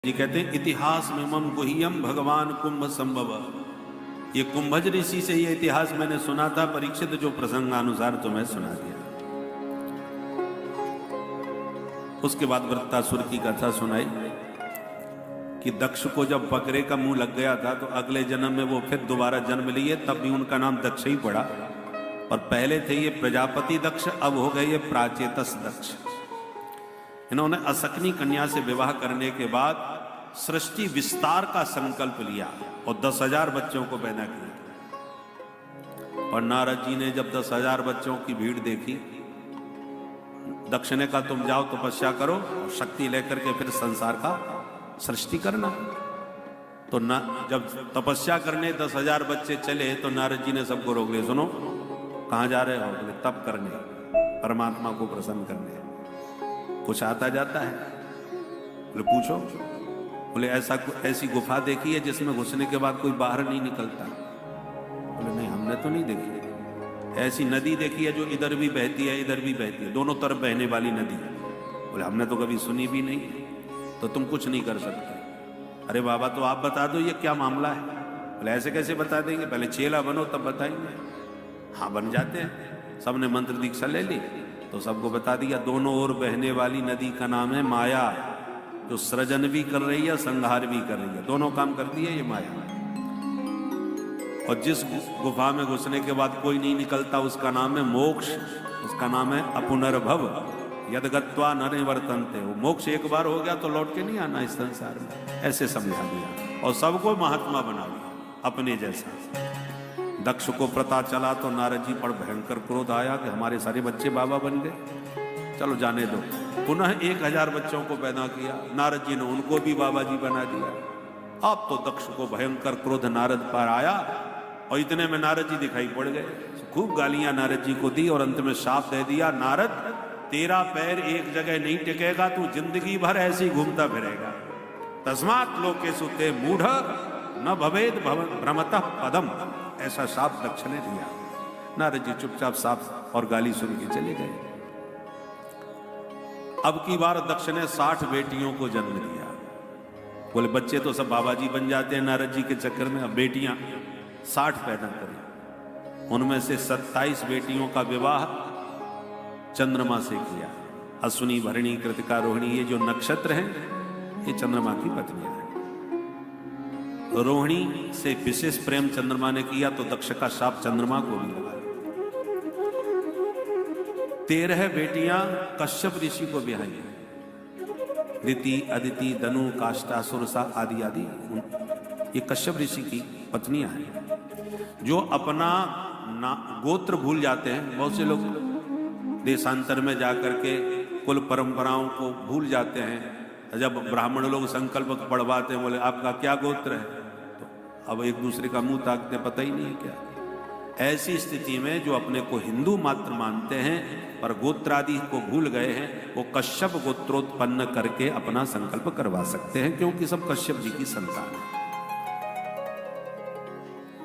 जी कहते हैं इतिहास में मम गुह्यम भगवान कुंभ संभव। ये कुंभज ऋषि से ये इतिहास मैंने सुना था परीक्षित, जो प्रसंगानुसार तुम्हें सुना दिया। उसके बाद वृत्तासुर की कथा सुनाई कि दक्ष को जब बकरे का मुंह लग गया था तो अगले जन्म में वो फिर दोबारा जन्म लिए, तब भी उनका नाम दक्ष ही पड़ा। और पहले थे ये प्रजापति दक्ष, अब हो गए ये प्राचेतस दक्ष। इन्होंने असकनी कन्या से विवाह करने के बाद सृष्टि विस्तार का संकल्प लिया और 10,000 बच्चों को पैदा किया। और नारद जी ने जब 10,000 बच्चों की भीड़ देखी, दक्ष ने कहा तुम जाओ तपस्या करो और शक्ति लेकर के फिर संसार का सृष्टि करना। तो जब तपस्या करने 10,000 बच्चे चले तो नारद जी ने सबको रोक लिया, सुनो कहाँ जा रहे हो? बोले तप करने, परमात्मा को प्रसन्न करने। कुछ आता जाता है? बोले पूछो। बोले ऐसी गुफा देखी है जिसमें घुसने के बाद कोई बाहर नहीं निकलता? बोले नहीं, हमने तो नहीं देखी। ऐसी नदी देखी है जो इधर भी बहती है इधर भी बहती है, दोनों तरफ बहने वाली नदी? बोले हमने तो कभी सुनी भी नहीं। तो तुम कुछ नहीं कर सकते। अरे बाबा तो आप बता दो ये क्या मामला है? बोले ऐसे कैसे बता देंगे, पहले चेला बनो तब बताएंगे। हाँ बन जाते हैं। सबने मंत्र दीक्षा ले ली तो सबको बता दिया। दोनों ओर बहने वाली नदी का नाम है माया, जो सृजन भी कर रही है संहार भी कर रही है, दोनों काम करती है ये माया। और जिस गुफा में घुसने के बाद कोई नहीं निकलता उसका नाम है मोक्ष, उसका नाम है अपुनर्भव। यद्गत्वा न निवर्तन्ते, वो मोक्ष एक बार हो गया तो लौट के नहीं आना इस संसार में। ऐसे समझा दिया और सबको महात्मा बना दिया अपने जैसा। दक्ष को पता चला तो नारद जी पर भयंकर क्रोध आया कि हमारे सारे बच्चे बाबा बन गए, चलो जाने दो। पुनः 1,000 बच्चों को पैदा किया। नारद जी ने उनको भी बाबा जी बना दिया। अब तो दक्ष को भयंकर क्रोध नारद पर आया और इतने में नारद जी दिखाई पड़ गए। खूब गालियां नारद जी को दी और अंत में शाप दे दिया, नारद तेरा पैर एक जगह नहीं टिकेगा, तू जिंदगी भर ऐसे ही घूमता फिरेगा। तस्मात् लोकेषु ते मूढ़ न भवेद भ्रमतः पदम, ऐसा शाप दक्ष ने दिया। नारद जी चुपचाप साफ और गाली सुन के चले गए। अब की बार दक्ष ने 60 बेटियों को जन्म दिया। बोले बच्चे तो सब बाबा जी बन जाते हैं नारद जी के चक्कर में, अब बेटियां 60 पैदा करें। उनमें से 27 बेटियों का विवाह चंद्रमा से किया। अश्विनी, भरणी, कृतिका, रोहिणी, ये जो नक्षत्र हैं ये चंद्रमा की पत्नियां हैं। रोहिणी से विशेष प्रेम चंद्रमा ने किया तो दक्ष का शाप चंद्रमा को भी लगा। 13 बेटियां कश्यप ऋषि को ब्याही हैं। दिति, अदिति, दनु, काष्ठा, सुरसा आदि आदि ये कश्यप ऋषि की पत्नियां हैं। जो अपना गोत्र भूल जाते हैं, बहुत से लोग देशांतर में जाकर के कुल परंपराओं को भूल जाते हैं। जब ब्राह्मण लोग संकल्प पढ़वाते हैं, बोले आपका क्या गोत्र है, तो अब एक दूसरे का मुंह ताकते, पता ही नहीं है क्या। ऐसी स्थिति में जो अपने को हिंदू मात्र मानते हैं पर गोत्रादि को भूल गए हैं, वो कश्यप गोत्रोत्पन्न करके अपना संकल्प करवा सकते हैं, क्योंकि सब कश्यप जी की संतान है।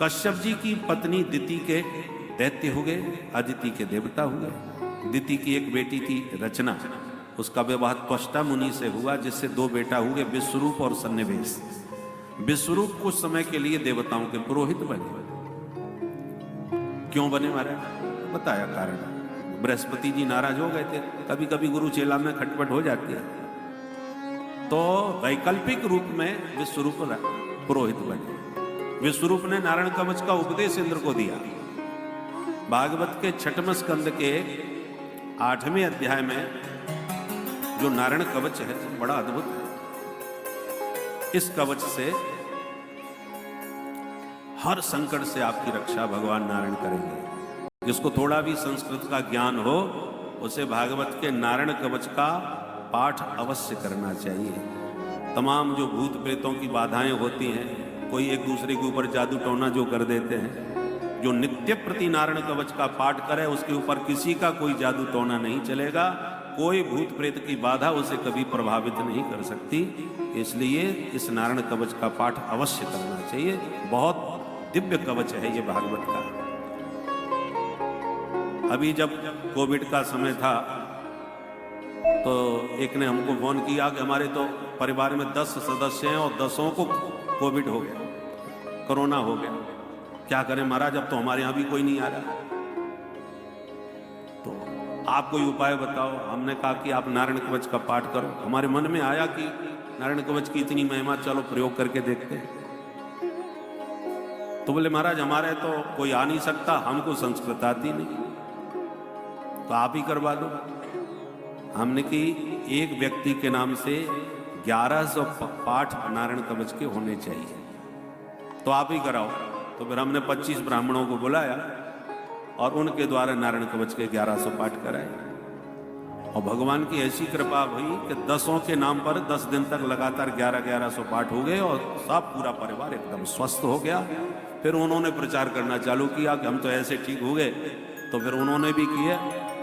कश्यप जी की पत्नी दिति के दैत्य हो गए, अदिति के देवता हुए। दिति की एक बेटी थी रचना, उसका विवाह त्वष्टा मुनि से हुआ, जिससे 2 बेटा हुए, विश्वरूप और सन्निवेश। विश्वरूप कुछ समय के लिए देवताओं के पुरोहित बने। क्यों बने महाराज? बताया कारण। बृहस्पति जी नाराज हो गए थे, कभी कभी गुरु चेला में खटपट हो जाती है, तो वैकल्पिक रूप में विश्वरूप पुरोहित बने। विश्वरूप ने नारायण कवच का उपदेश इंद्र को दिया। भागवत के 6वें स्कंद के 8वें अध्याय में जो नारायण कवच है बड़ा अद्भुत है। इस कवच से हर संकट से आपकी रक्षा भगवान नारायण करेंगे। जिसको थोड़ा भी संस्कृत का ज्ञान हो उसे भागवत के नारायण कवच का पाठ अवश्य करना चाहिए। तमाम जो भूत प्रेतों की बाधाएं होती हैं, कोई एक दूसरे के ऊपर जादू टोना जो कर देते हैं, जो नित्य प्रति नारायण कवच का पाठ करे उसके ऊपर किसी का कोई जादू टोना नहीं चलेगा। कोई भूत प्रेत की बाधा उसे कभी प्रभावित नहीं कर सकती। इसलिए इस नारायण कवच का पाठ अवश्य करना चाहिए। बहुत दिव्य कवच है ये भागवत का। अभी जब कोविड का समय था तो एक ने हमको फोन किया कि हमारे तो परिवार में 10 सदस्य हैं और 10 को कोविड हो गया, कोरोना हो गया, क्या करें महाराज, अब तो हमारे यहाँ भी कोई नहीं आ रहा, तो आप कोई उपाय बताओ। हमने कहा कि आप नारायण कवच का पाठ करो। हमारे मन में आया कि नारायण कवच की इतनी महिमा, चलो प्रयोग करके देखते हैं। तो बोले महाराज हमारे तो कोई आ नहीं सकता, हमको संस्कृत आती नहीं, तो आप ही करवा दो। हमने कि एक व्यक्ति के नाम से 1100 पाठ नारायण कवच के होने चाहिए, तो आप ही कराओ। तो फिर हमने 25 ब्राह्मणों को बुलाया और उनके द्वारा नारायण कवच के 1100 पाठ कराए। और भगवान की ऐसी कृपा हुई कि 10 के नाम पर 10 दिन तक लगातार 1100 पाठ हो गए और सब पूरा परिवार एकदम स्वस्थ हो गया। फिर उन्होंने प्रचार करना चालू किया कि हम तो ऐसे ठीक हो गए, तो फिर उन्होंने भी किए।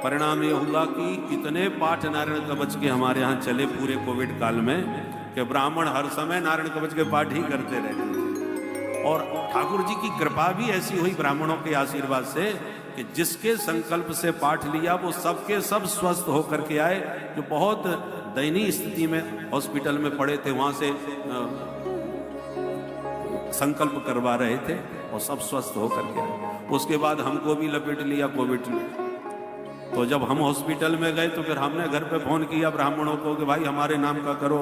परिणाम ये हुआ कि इतने पाठ नारायण कवच के हमारे यहाँ चले पूरे कोविड काल में कि ब्राह्मण हर समय नारायण कवच के पाठ ही करते रहे। और ठाकुर जी की कृपा भी ऐसी हुई ब्राह्मणों के आशीर्वाद से कि जिसके संकल्प से पाठ लिया वो सबके सब स्वस्थ होकर के आए। जो बहुत दयनीय स्थिति में हॉस्पिटल में पड़े थे, वहां से संकल्प करवा रहे थे और सब स्वस्थ होकर के आए। उसके बाद हमको भी लपेट लिया कोविड ने। तो जब हम हॉस्पिटल में गए तो फिर हमने घर पे फोन किया ब्राह्मणों को कि भाई हमारे नाम का करो।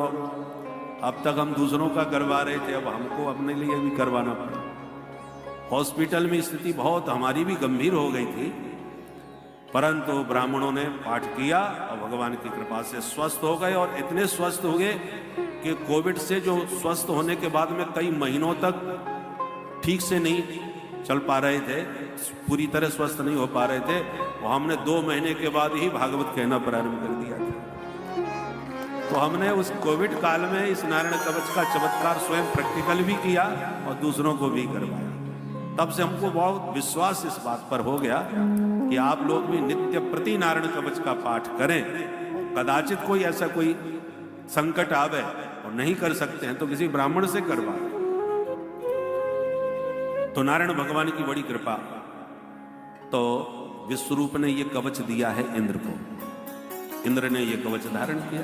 अब तक हम दूसरों का करवा रहे थे, अब हमको अपने लिए भी करवाना पड़ा। हॉस्पिटल में स्थिति बहुत हमारी भी गंभीर हो गई थी, परंतु ब्राह्मणों ने पाठ किया और भगवान की कृपा से स्वस्थ हो गए। और इतने स्वस्थ हो गए कि कोविड से जो स्वस्थ होने के बाद में कई महीनों तक ठीक से नहीं चल पा रहे थे, पूरी तरह स्वस्थ नहीं हो पा रहे थे, और हमने 2 महीने के बाद ही भागवत कहना प्रारंभ कर दिया था। तो हमने उस कोविड काल में इस नारायण कवच का चमत्कार स्वयं प्रैक्टिकल भी किया और दूसरों को भी करवाया। तब से हमको बहुत विश्वास इस बात पर हो गया कि आप लोग भी नित्य प्रति नारायण कवच का पाठ करें। कदाचित कोई ऐसा कोई संकट आवे और नहीं कर सकते हैं तो किसी ब्राह्मण से करवाएं। तो नारायण भगवान की बड़ी कृपा। तो विश्वरूप ने ये कवच दिया है इंद्र को, इंद्र ने ये कवच धारण किया।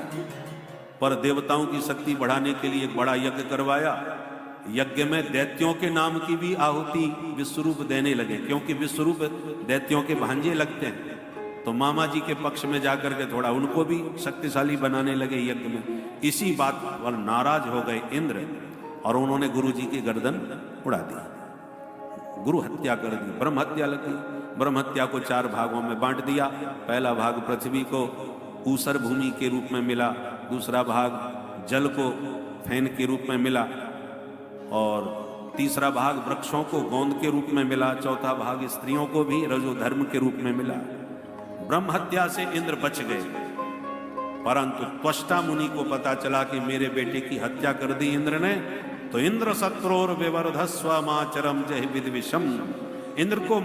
पर देवताओं की शक्ति बढ़ाने के लिए एक बड़ा यज्ञ करवाया। यज्ञ में दैत्यों के नाम की भी आहुति विश्वरूप देने लगे, क्योंकि विश्वरूप दैत्यों के भांजे लगते हैं। तो मामा जी के पक्ष में जाकर के थोड़ा उनको भी शक्तिशाली बनाने लगे यज्ञ में। इसी बात पर नाराज हो गए इंद्र और उन्होंने गुरु जी की गर्दन उड़ा दी, गुरु हत्या कर दी, ब्रह्म हत्या लगी। ब्रह्म हत्या को 4 भागों में बांट दिया। पहला भाग पृथ्वी को ऊसर भूमि के रूप में मिला, दूसरा भाग जल को फैन के रूप में मिला, और तीसरा भाग वृक्षों को गोंद के रूप में मिला, चौथा भाग स्त्रियों को भी रजो धर्म के रूप में मिला। ब्रह्म हत्या से इंद्र बच गए, परंतु त्वष्टा मुनि को पता चला कि मेरे बेटे की हत्या कर दी इंद्र ने। तो इंद्र शत्रोर विवर्धस्व माचरम जहि विद्विषम, इंद्र को